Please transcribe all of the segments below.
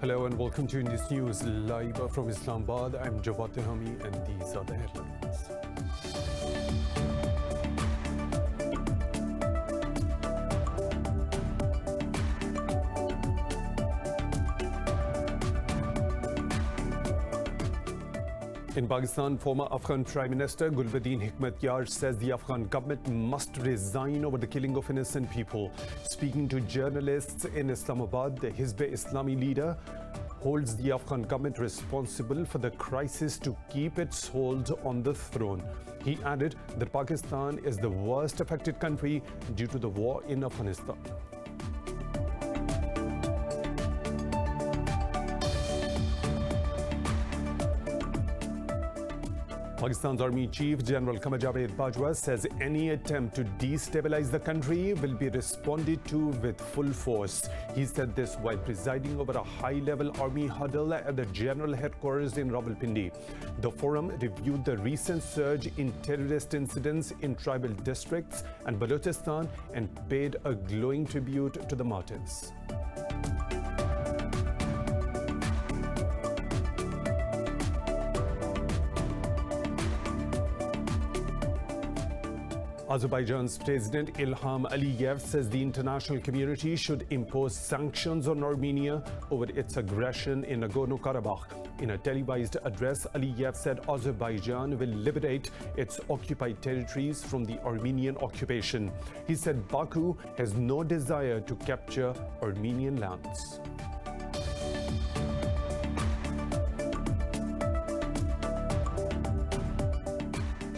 Hello and welcome to Indus News live from Islamabad. I'm Govt and these are the headlines. In Pakistan, former Afghan Prime Minister Bulletin HEKMATYAR says the Afghan government must resign over the killing of innocent people. Speaking to journalists in Islamabad, the Hizb-e-Islami leader holds the Afghan government responsible for the crisis to keep its hold on the throne. He added that Pakistan is the worst affected country due to the war in Afghanistan. Pakistan's Army Chief General Bajwa says any attempt to destabilize the country will be responded to with full force. He said this while presiding over a high-level army huddle at the general headquarters in Rawalpindi. The forum reviewed the recent surge in terrorist incidents in tribal districts and Balochistan and paid a glowing tribute to the martyrs. Azerbaijan's President Ilham Aliyev says the international community should impose sanctions on Armenia over its aggression in Nagorno-Karabakh. In a televised address, Aliyev said Azerbaijan will liberate its occupied territories from the Armenian occupation. He said Baku has no desire to capture Armenian lands.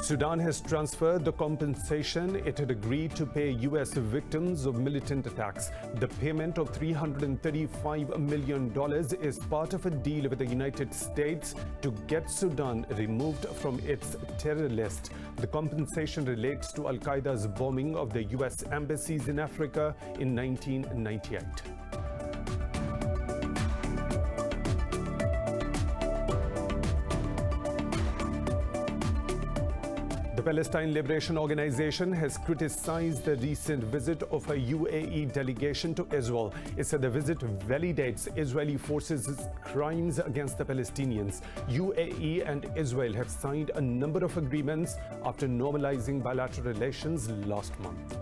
Sudan has transferred the compensation it had agreed to pay U.S. victims of militant attacks. The payment of $335 million is part of a deal with the United States to get Sudan removed from its terror list. The compensation relates to Al-Qaeda's bombing of the U.S. embassies in Africa in 1998. The Palestine Liberation Organization has criticized the recent visit of a UAE delegation to Israel. It said the visit validates Israeli forces' crimes against the Palestinians. UAE and Israel have signed a number of agreements after normalizing bilateral relations last month.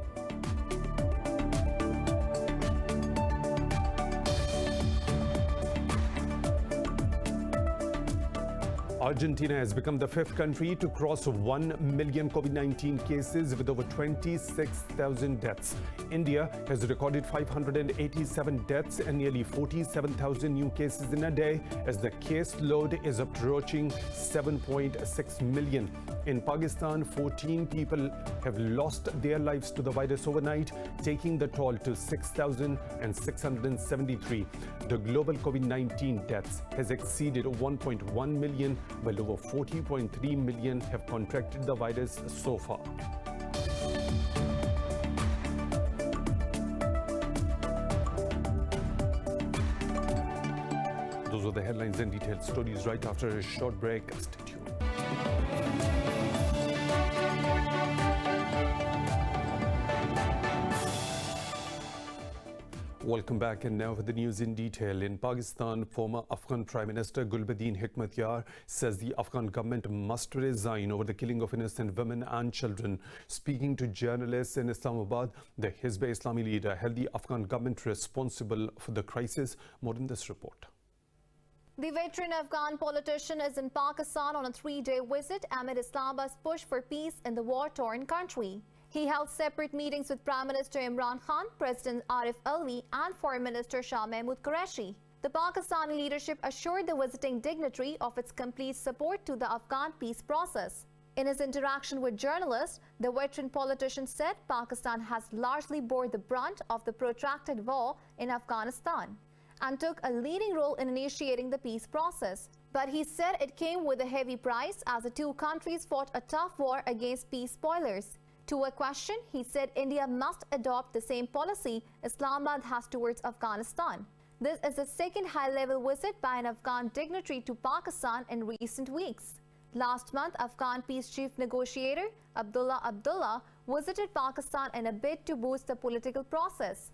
Argentina has become the fifth country to cross 1 million COVID-19 cases with over 26,000 deaths. India has recorded 587 deaths and nearly 47,000 new cases in a day as the caseload is approaching 7.6 million. In Pakistan, 14 people have lost their lives to the virus overnight, taking the toll to 6,673. The global COVID-19 deaths has exceeded 1.1 million, while over 40.3 million have contracted the virus so far. Those are the headlines and detailed stories right after a short break. Stay tuned. Welcome back, and now for the news in detail. In Pakistan, former Afghan Prime Minister Bulletin HEKMATYAR says the Afghan government must resign over the killing of innocent women and children. Speaking to journalists in Islamabad, the Hizb-e-Islami leader held the Afghan government responsible for the crisis. More in this report. The veteran Afghan politician is in Pakistan on a 3-day visit amid Islamabad's push for peace in the war-torn country. He held separate meetings with Prime Minister Imran Khan, President Arif Alvi and Foreign Minister Shah Mahmood Qureshi. The Pakistani leadership assured the visiting dignitary of its complete support to the Afghan peace process. In his interaction with journalists, the veteran politician said Pakistan has largely bore the brunt of the protracted war in Afghanistan and took a leading role in initiating the peace process. But he said it came with a heavy price as the two countries fought a tough war against peace spoilers. To a question, he said India must adopt the same policy Islamabad has towards Afghanistan. This is the second high-level visit by an Afghan dignitary to Pakistan in recent weeks. Last month, Afghan peace chief negotiator Abdullah visited Pakistan in a bid to boost the political process.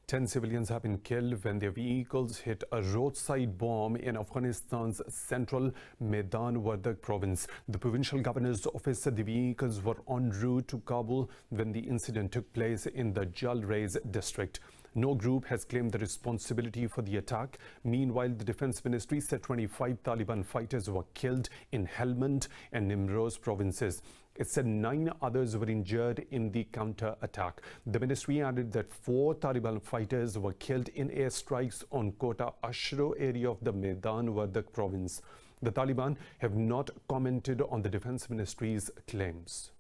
10 civilians have been killed when their vehicles hit a roadside bomb in Afghanistan's central Maidan-Wardak province. The provincial governor's office said the vehicles were en route to Kabul when the incident took place in the Jalrez district. No group has claimed the responsibility for the attack. Meanwhile, the Defense Ministry said 25 Taliban fighters were killed in Helmand and Nimroz provinces. It said 9 others were injured in the counter-attack. The ministry added that 4 Taliban fighters were killed in airstrikes on Kota Ashro area of the Maidan-Wardak province. The Taliban have not commented on the Defense Ministry's claims.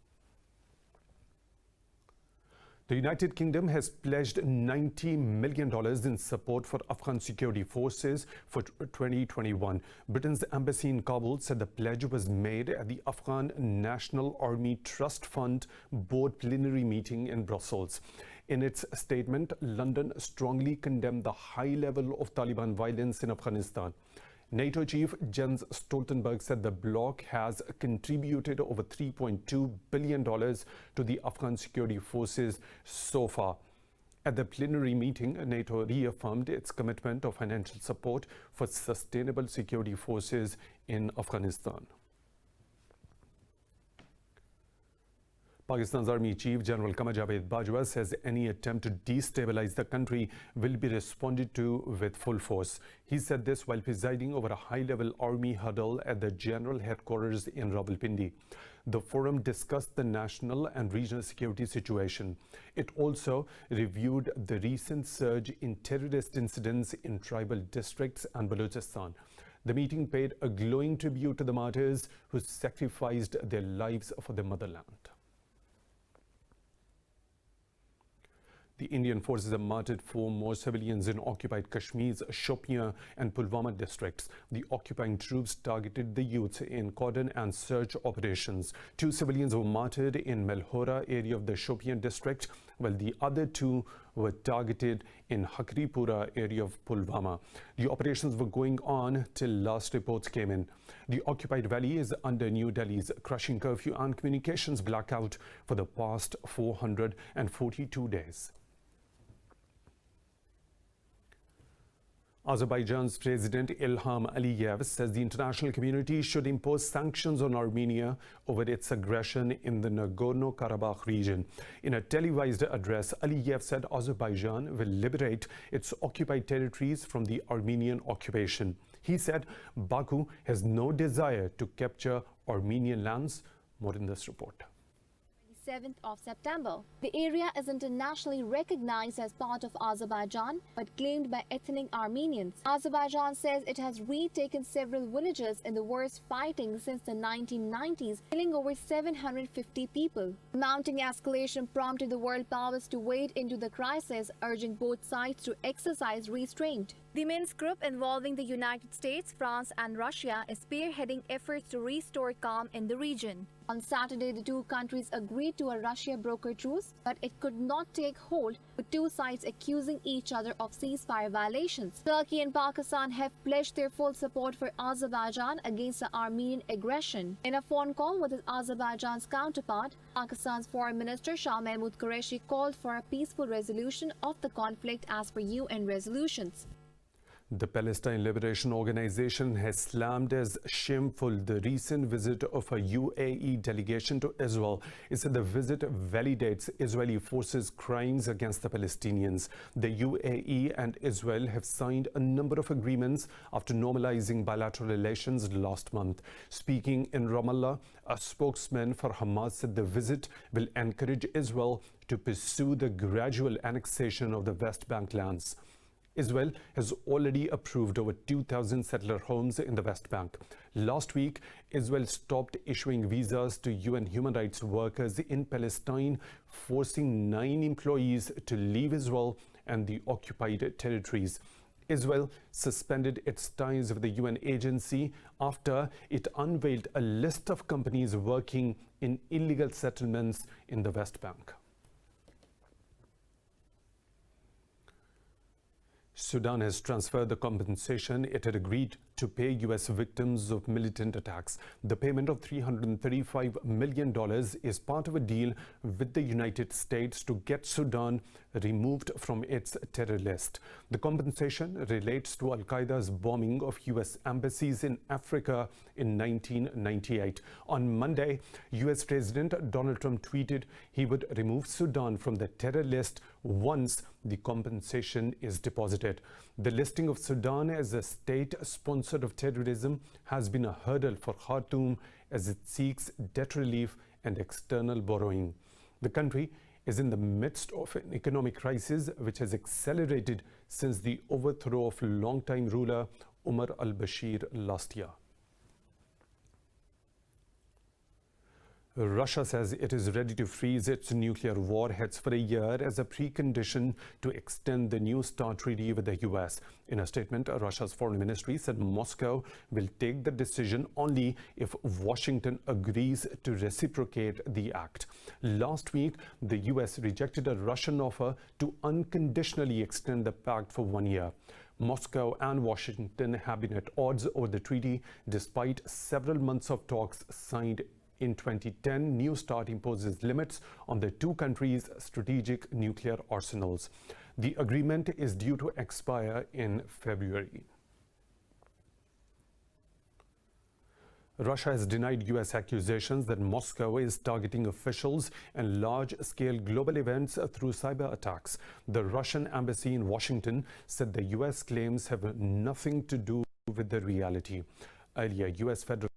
The United Kingdom has pledged $90 million in support for Afghan security forces for 2021. Britain's embassy in Kabul said the pledge was made at the Afghan National Army Trust Fund board plenary meeting in Brussels. In its statement, London strongly condemned the high level of Taliban violence in Afghanistan. NATO chief Jens Stoltenberg said the bloc has contributed over $3.2 billion to the Afghan security forces so far. At the plenary meeting, NATO reaffirmed its commitment of financial support for sustainable security forces in Afghanistan. Pakistan's Army Chief General Qamar Javed Bajwa says any attempt to destabilize the country will be responded to with full force. He said this while presiding over a high-level army huddle at the general headquarters in Rawalpindi. The forum discussed the national and regional security situation. It also reviewed the recent surge in terrorist incidents in tribal districts and Balochistan. The meeting paid a glowing tribute to the martyrs who sacrificed their lives for the motherland. The Indian forces have martyred 4 more civilians in occupied Kashmir's Shopian and Pulwama districts. The occupying troops targeted the youth in cordon and search operations. 2 civilians were martyred in Melhora area of the Shopian district, while the other 2 were targeted in Hakripura area of Pulwama. The operations were going on till last reports came in. The occupied valley is under New Delhi's crushing curfew and communications blackout for the past 442 days. Azerbaijan's President Ilham Aliyev says the international community should impose sanctions on Armenia over its aggression in the Nagorno-Karabakh region. In a televised address, Aliyev said Azerbaijan will liberate its occupied territories from the Armenian occupation. He said Baku has no desire to capture Armenian lands. More in this report. 7th of September. The area is internationally recognized as part of Azerbaijan but claimed by ethnic Armenians. Azerbaijan says it has retaken several villages in the worst fighting since the 1990s, killing over 750 people. Mounting escalation prompted the world powers to wade into the crisis, urging both sides to exercise restraint. The Minsk group involving the United States, France and Russia is spearheading efforts to restore calm in the region. On Saturday, the 2 countries agreed to a Russia-brokered truce, but it could not take hold, with 2 sides accusing each other of ceasefire violations. Turkey and Pakistan have pledged their full support for Azerbaijan against the Armenian aggression. In a phone call with Azerbaijan's counterpart, Pakistan's Foreign Minister Shah Mahmood Qureshi called for a peaceful resolution of the conflict as per UN resolutions. The Palestine Liberation Organization has slammed as shameful the recent visit of a UAE delegation to Israel. It said the visit validates Israeli forces' crimes against the Palestinians. The UAE and Israel have signed a number of agreements after normalizing bilateral relations last month. Speaking in Ramallah, a spokesman for Hamas said the visit will encourage Israel to pursue the gradual annexation of the West Bank lands. Israel has already approved over 2,000 settler homes in the West Bank. Last week, Israel stopped issuing visas to UN human rights workers in Palestine, forcing 9 employees to leave Israel and the occupied territories. Israel suspended its ties with the UN agency after it unveiled a list of companies working in illegal settlements in the West Bank. Sudan has transferred the compensation it had agreed to pay U.S. victims of militant attacks. The payment of $335 million is part of a deal with the United States to get Sudan removed from its terror list. The compensation relates to Al-Qaeda's bombing of U.S. embassies in Africa in 1998. On Monday, U.S. President Donald Trump tweeted he would remove Sudan from the terror list once the compensation is deposited. The listing of Sudan as a state sponsor of terrorism has been a hurdle for Khartoum as it seeks debt relief and external borrowing. The country is in the midst of an economic crisis which has accelerated since the overthrow of longtime ruler Omar al-Bashir last year. Russia says it is ready to freeze its nuclear warheads for a year as a precondition to extend the New START treaty with the US. In a statement, Russia's foreign ministry said Moscow will take the decision only if Washington agrees to reciprocate the act. Last week, the US rejected a Russian offer to unconditionally extend the pact for 1 year. Moscow and Washington have been at odds over the treaty despite several months of talks signed in 2010. New START imposes limits on the two countries' strategic nuclear arsenals. The agreement is due to expire in February. Russia has denied U.S. accusations that Moscow is targeting officials and large-scale global events through cyber attacks. The Russian embassy in Washington said the U.S. claims have nothing to do with the reality. Earlier, U.S. federal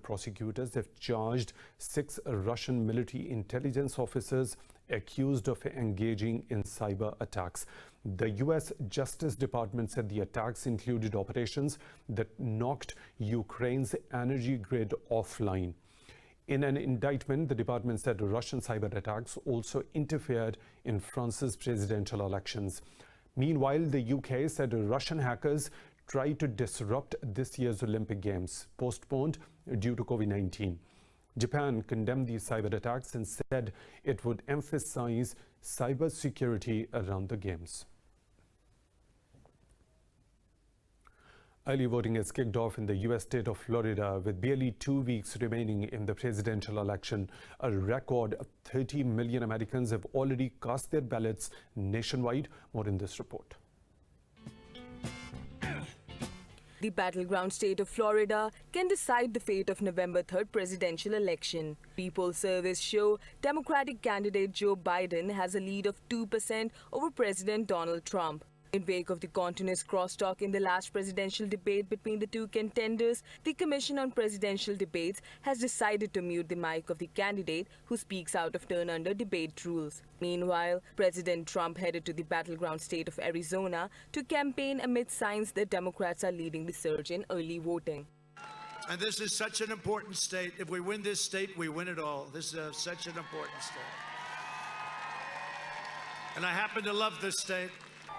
prosecutors have charged 6 Russian military intelligence officers accused of engaging in cyber attacks. The U.S. Justice Department said the attacks included operations that knocked Ukraine's energy grid offline. In an indictment, the department said Russian cyber attacks also interfered in France's presidential elections. Meanwhile, the UK said Russian hackers tried to disrupt this year's Olympic Games, postponed due to COVID-19. Japan condemned these cyber attacks and said it would emphasize cyber security around the Games. Early voting has kicked off in the U.S. state of Florida with barely 2 weeks remaining in the presidential election. A record 30 million Americans have already cast their ballots nationwide. More in this report. The battleground state of Florida can decide the fate of November 3rd presidential election. People surveys show Democratic candidate Joe Biden has a lead of 2% over President Donald Trump. In wake of the continuous crosstalk in the last presidential debate between the two contenders, the Commission on Presidential Debates has decided to mute the mic of the candidate who speaks out of turn under debate rules. Meanwhile, President Trump headed to the battleground state of Arizona to campaign amid signs that Democrats are leading the surge in early voting. And this is such an important state. If we win this state, we win it all. This is such an important state. And I happen to love this state.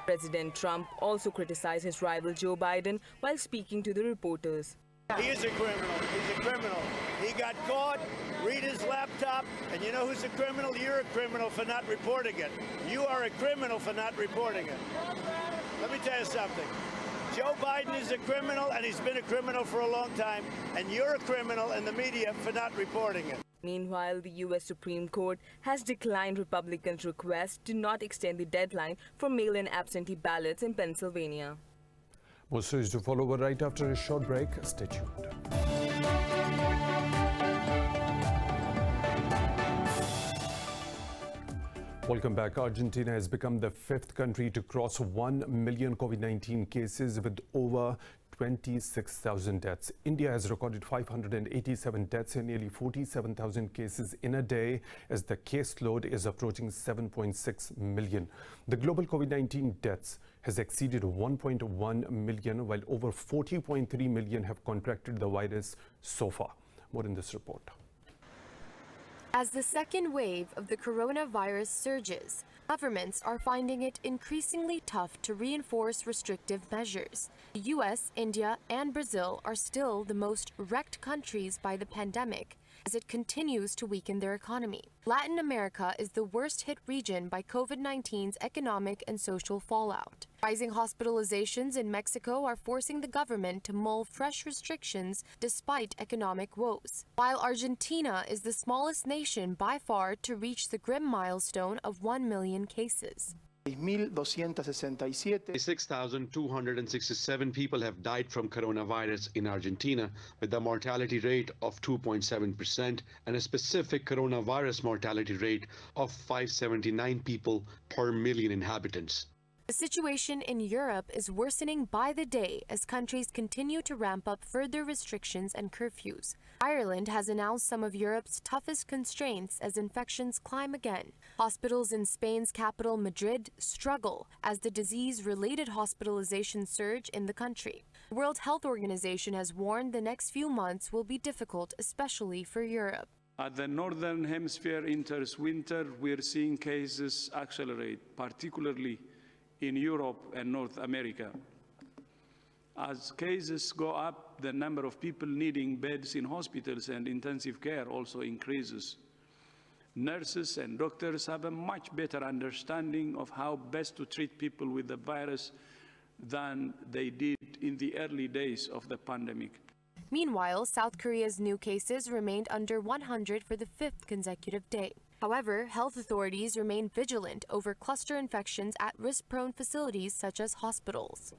President Trump also criticized his rival Joe Biden while speaking to the reporters. He is a criminal. He's a criminal. He got caught, read his laptop, and you know who's a criminal? You're a criminal for not reporting it. You are a criminal for not reporting it. Let me tell you something. Joe Biden is a criminal, and he's been a criminal for a long time, and you're a criminal in the media for not reporting it. Meanwhile, the U.S. Supreme Court has declined Republicans' request to not extend the deadline for mail-in absentee ballots in Pennsylvania. More stories to follow right after a short break. Stay tuned. Welcome back. Argentina has become the 5th country to cross 1 million COVID-19 cases with over 26,000 deaths. India has recorded 587 deaths and nearly 47,000 cases in a day as the caseload is approaching 7.6 million. The global COVID-19 deaths has exceeded 1.1 million, while over 40.3 million have contracted the virus so far. More in this report. As the second wave of the coronavirus surges, governments are finding it increasingly tough to reinforce restrictive measures. The US, India, and Brazil are still the most wrecked countries by the pandemic, as it continues to weaken their economy. Latin America is the worst-hit region by COVID-19's economic and social fallout. Rising hospitalizations in Mexico are forcing the government to mull fresh restrictions despite economic woes, while Argentina is the smallest nation by far to reach the grim milestone of 1 million cases. 6,267 people have died from coronavirus in Argentina, with a mortality rate of 2.7% and a specific coronavirus mortality rate of 579 people per million inhabitants. The situation in Europe is worsening by the day as countries continue to ramp up further restrictions and curfews. Ireland has announced some of Europe's toughest constraints as infections climb again. Hospitals in Spain's capital, Madrid, struggle as the disease-related hospitalizations surge in the country. The World Health Organization has warned the next few months will be difficult, especially for Europe. As the Northern Hemisphere enters winter, we're seeing cases accelerate, particularly in Europe and North America. As cases go up, the number of people needing beds in hospitals and intensive care also increases. Nurses and doctors have a much better understanding of how best to treat people with the virus than they did in the early days of the pandemic. Meanwhile, South Korea's new cases remained under 100 for the 5th consecutive day. However, health authorities remain vigilant over cluster infections at risk-prone facilities such as hospitals.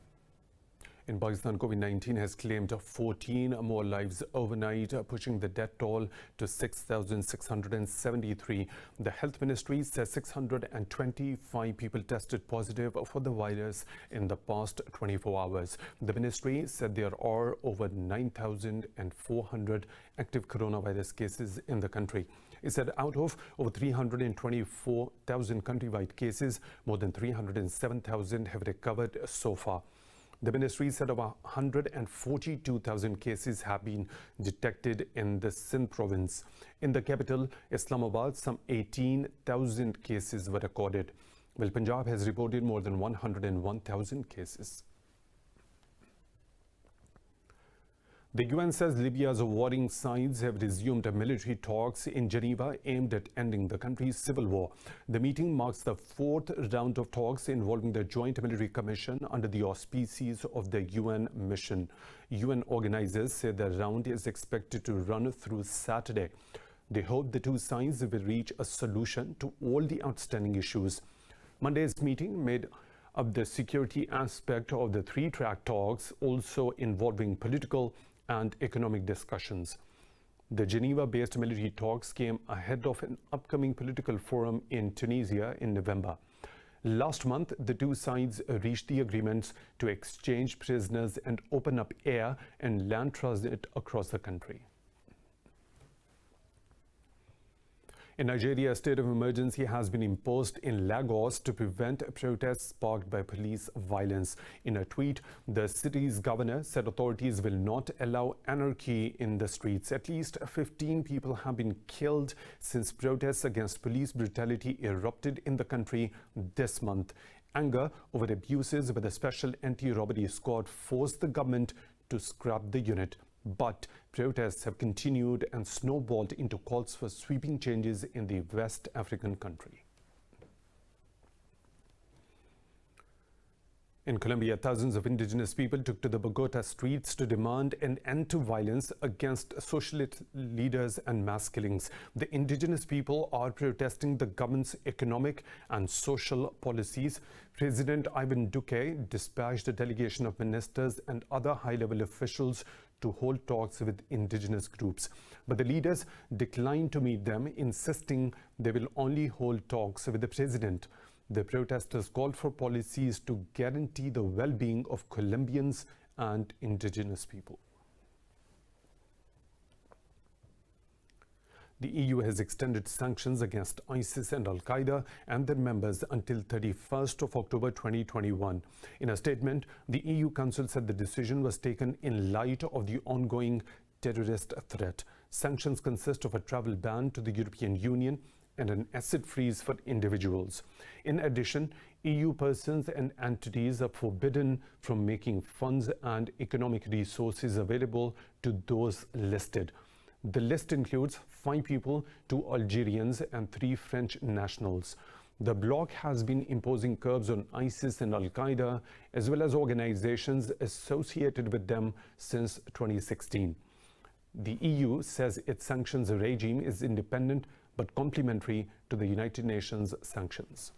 In Pakistan, COVID-19 has claimed 14 more lives overnight, pushing the death toll to 6,673. The health ministry says 625 people tested positive for the virus in the past 24 hours. The ministry said there are over 9,400 active coronavirus cases in the country. It said out of over 324,000 countrywide cases, more than 307,000 have recovered so far. The ministry said over 142,000 cases have been detected in the Sindh province. In the capital, Islamabad, some 18,000 cases were recorded, while Punjab has reported more than 101,000 cases. The UN says Libya's warring sides have resumed military talks in Geneva aimed at ending the country's civil war. The meeting marks the 4th round of talks involving the Joint Military Commission under the auspices of the UN mission. UN organizers say the round is expected to run through Saturday. They hope the two sides will reach a solution to all the outstanding issues. Monday's meeting made up the security aspect of the three-track talks, also involving political and economic discussions. The Geneva-based military talks came ahead of an upcoming political forum in Tunisia in November. Last month, the two sides reached the agreements to exchange prisoners and open up air and land transit across the country. In Nigeria, a state of emergency has been imposed in Lagos to prevent protests sparked by police violence. In a tweet, the city's governor said authorities will not allow anarchy in the streets. At least 15 people have been killed since protests against police brutality erupted in the country this month. Anger over abuses with a special anti-robbery squad forced the government to scrap the unit. But protests have continued and snowballed into calls for sweeping changes in the West African country. In Colombia, thousands of indigenous people took to the Bogota streets to demand an end to violence against socialist leaders and mass killings. The indigenous people are protesting the government's economic and social policies. President Ivan Duque dispatched a delegation of ministers and other high-level officials to hold talks with indigenous groups. But the leaders declined to meet them, insisting they will only hold talks with the president. The protesters called for policies to guarantee the well-being of Colombians and indigenous people. The EU has extended sanctions against ISIS and Al-Qaeda and their members until 31st of October 2021. In a statement, the EU Council said the decision was taken in light of the ongoing terrorist threat. Sanctions consist of a travel ban to the European Union and an asset freeze for individuals. In addition, EU persons and entities are forbidden from making funds and economic resources available to those listed. The list includes 5 people, 2 Algerians and 3 French nationals. The bloc has been imposing curbs on ISIS and Al-Qaeda, as well as organizations associated with them since 2016. The EU says its sanctions regime is independent but complementary to the United Nations sanctions.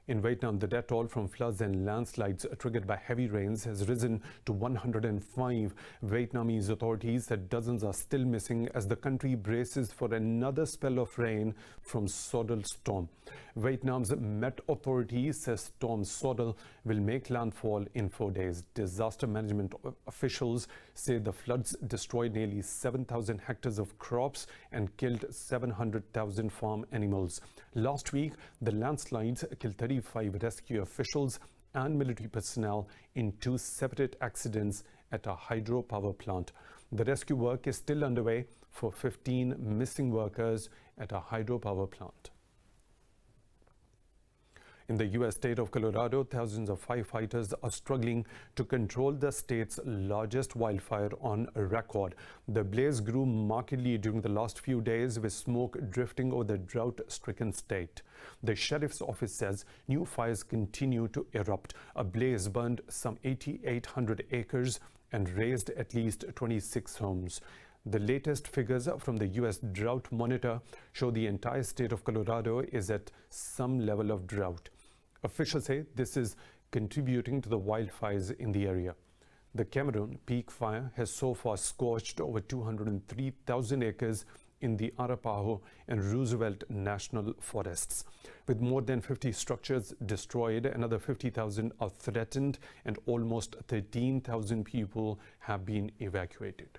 In Vietnam, the death toll from floods and landslides triggered by heavy rains has risen to 105. Vietnamese authorities said dozens are still missing as the country braces for another spell of rain from Sodal storm. Vietnam's Met Authority says Storm Sodal will make landfall in 4 days. Disaster management officials say the floods destroyed nearly 7,000 hectares of crops and killed 700,000 farm animals. Last week, the landslides killed 35 rescue officials and military personnel in 2 separate accidents at a hydropower plant. The rescue work is still underway for 15 missing workers at a hydropower plant. In the U.S. state of Colorado, thousands of firefighters are struggling to control the state's largest wildfire on record. The blaze grew markedly during the last few days, with smoke drifting over the drought-stricken state. The sheriff's office says new fires continue to erupt. A blaze burned some 8,800 acres and razed at least 26 homes. The latest figures from the U.S. Drought Monitor show the entire state of Colorado is at some level of drought. Officials say this is contributing to the wildfires in the area. The Cameron Peak Fire has so far scorched over 203,000 acres in the Arapaho and Roosevelt National Forests. With more than 50 structures destroyed, another 50,000 are threatened, and almost 13,000 people have been evacuated.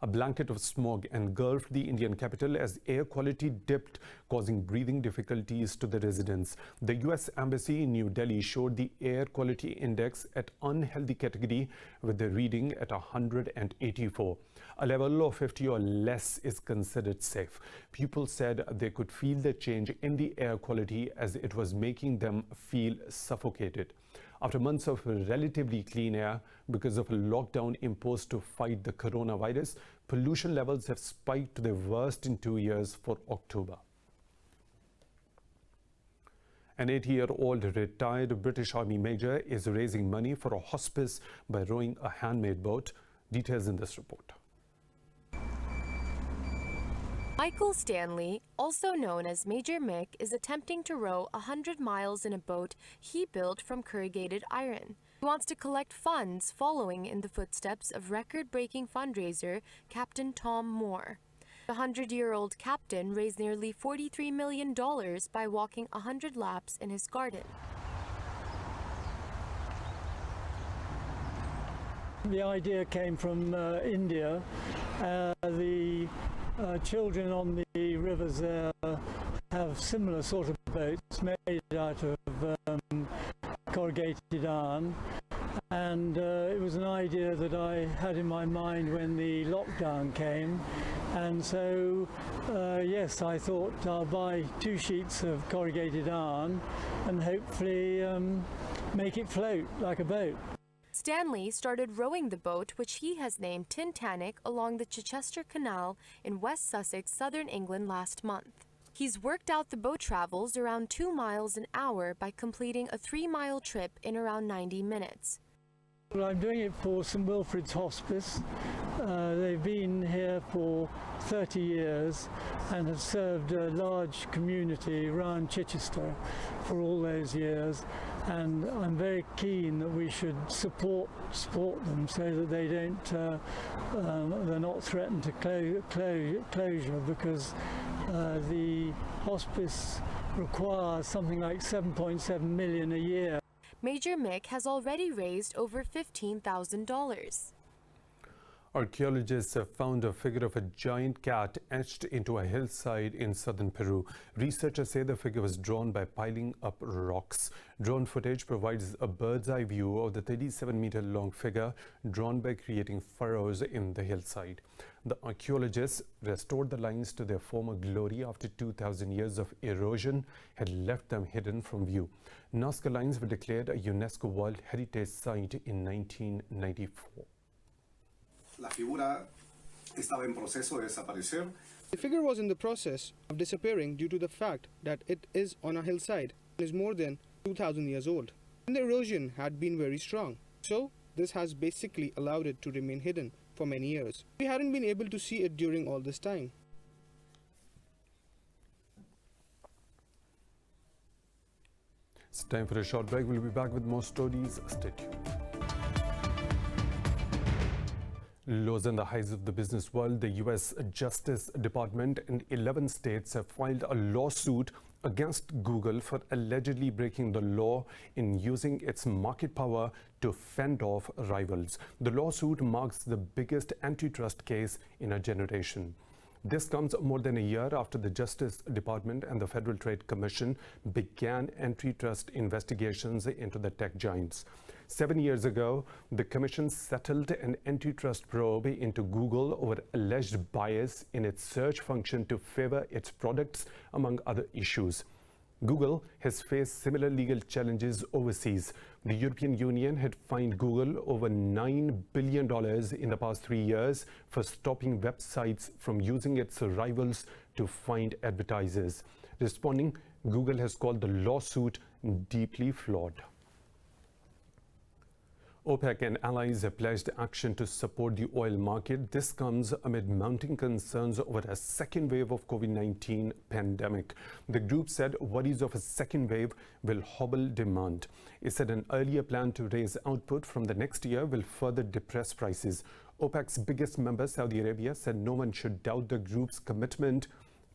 A blanket of smog engulfed the Indian capital as air quality dipped, causing breathing difficulties to the residents. The U.S. Embassy in New Delhi showed the air quality index at unhealthy category, with the reading at 184. A level of 50 or less is considered safe. People said they could feel the change in the air quality as it was making them feel suffocated. After months of relatively clean air because of a lockdown imposed to fight the coronavirus, pollution levels have spiked to their worst in 2 years for October. An 80-year-old retired British Army major is raising money for a hospice by rowing a handmade boat. Details in this report. Michael Stanley, also known as Major Mick, is attempting to row 100 miles in a boat he built from corrugated iron. He wants to collect funds following in the footsteps of record-breaking fundraiser Captain Tom Moore. The 100-year-old captain raised nearly $43 million by walking 100 laps in his garden. The idea came from India. The children on the rivers there have similar sort of boats made out of corrugated iron, and it was an idea that I had in my mind when the lockdown came, and so yes, I thought I'll buy 2 sheets of corrugated iron and hopefully make it float like a boat. Stanley started rowing the boat, which he has named Titanic, along the Chichester Canal in West Sussex, southern England last month. He's worked out the boat travels around 2 miles an hour by completing a 3-mile trip in around 90 minutes. Well, I'm doing it for St Wilfrid's Hospice. They've been here for 30 years and have served a large community around Chichester for all those years. And I'm very keen that we should support them so that they don't, they're not threatened to closure, because the hospice requires something like $7.7 million a year. Major Mick has already raised over $15,000. Archaeologists have found a figure of a giant cat etched into a hillside in southern Peru. Researchers say the figure was drawn by piling up rocks. Drone footage provides a bird's-eye view of the 37-meter-long figure drawn by creating furrows in the hillside. The archaeologists restored the lines to their former glory after 2,000 years of erosion had left them hidden from view. Nazca lines were declared a UNESCO World Heritage Site in 1994. La figura estaba en proceso de desaparecer. The figure was in the process of disappearing due to the fact that it is on a hillside and is more than 2,000 years old. And the erosion had been very strong, so this has basically allowed it to remain hidden for many years. We hadn't been able to see it during all this time. It's time for a short break. We'll be back with more stories. Stay tuned. Lows and the highs of the business world, the U.S. Justice Department and 11 states have filed a lawsuit against Google for allegedly breaking the law in using its market power to fend off rivals. The lawsuit marks the biggest antitrust case in a generation. This comes more than a year after the Justice Department and the Federal Trade Commission began antitrust investigations into the tech giants. 7 years ago, the Commission settled an antitrust probe into Google over alleged bias in its search function to favor its products, among other issues. Google has faced similar legal challenges overseas. The European Union had fined Google over $9 billion in the past 3 years for stopping websites from using its rivals to find advertisers. Responding, Google has called the lawsuit deeply flawed. OPEC and allies have pledged action to support the oil market. This comes amid mounting concerns over a second wave of COVID-19 pandemic. The group said worries of a second wave will hobble demand. It said an earlier plan to raise output from the next year will further depress prices. OPEC's biggest member, Saudi Arabia, said no one should doubt the group's commitment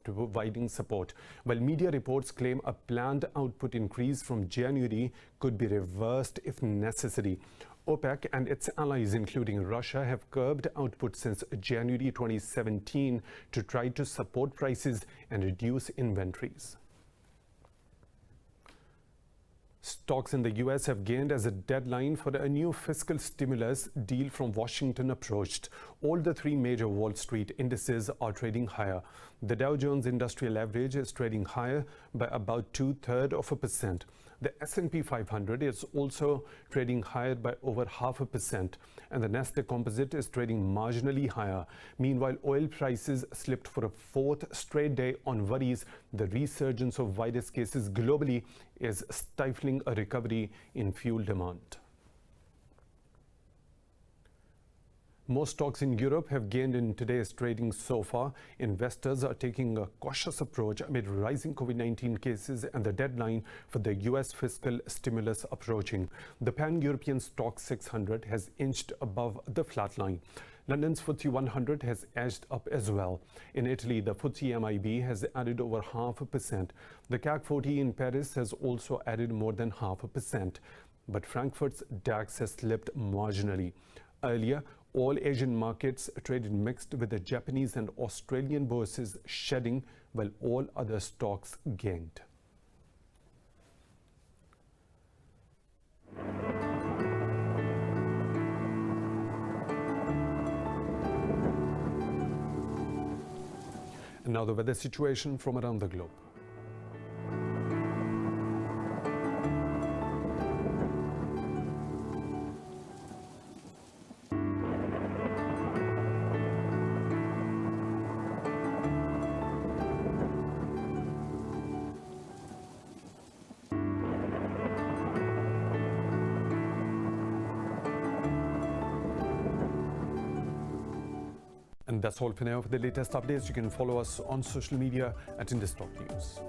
to providing support, while media reports claim a planned output increase from January could be reversed if necessary. OPEC and its allies, including Russia, have curbed output since January 2017 to try to support prices and reduce inventories. Stocks in the U.S. have gained as a deadline for a new fiscal stimulus deal from Washington approached. All the three major Wall Street indices are trading higher. The Dow Jones Industrial Average is trading higher by about 0.2%. The S&P 500 is also trading higher by over 0.5%, and the Nasdaq Composite is trading marginally higher. Meanwhile, oil prices slipped for a fourth straight day on worries the resurgence of virus cases globally is stifling a recovery in fuel demand. Most stocks in Europe have gained in today's trading so far. Investors are taking a cautious approach amid rising COVID-19 cases and the deadline for the U.S. fiscal stimulus approaching. The pan-European stock 600 has inched above the flat line. London's FTSE 100 has edged up as well. In Italy, the FTSE MIB has added over 0.5%. The CAC 40 in Paris has also added more than 0.5%. But Frankfurt's DAX has slipped marginally. Earlier, all Asian markets traded mixed, with the Japanese and Australian bourses shedding while all other stocks gained. And now the weather situation from around the globe. And that's all for now. For the latest updates, you can follow us on social media at Indus News.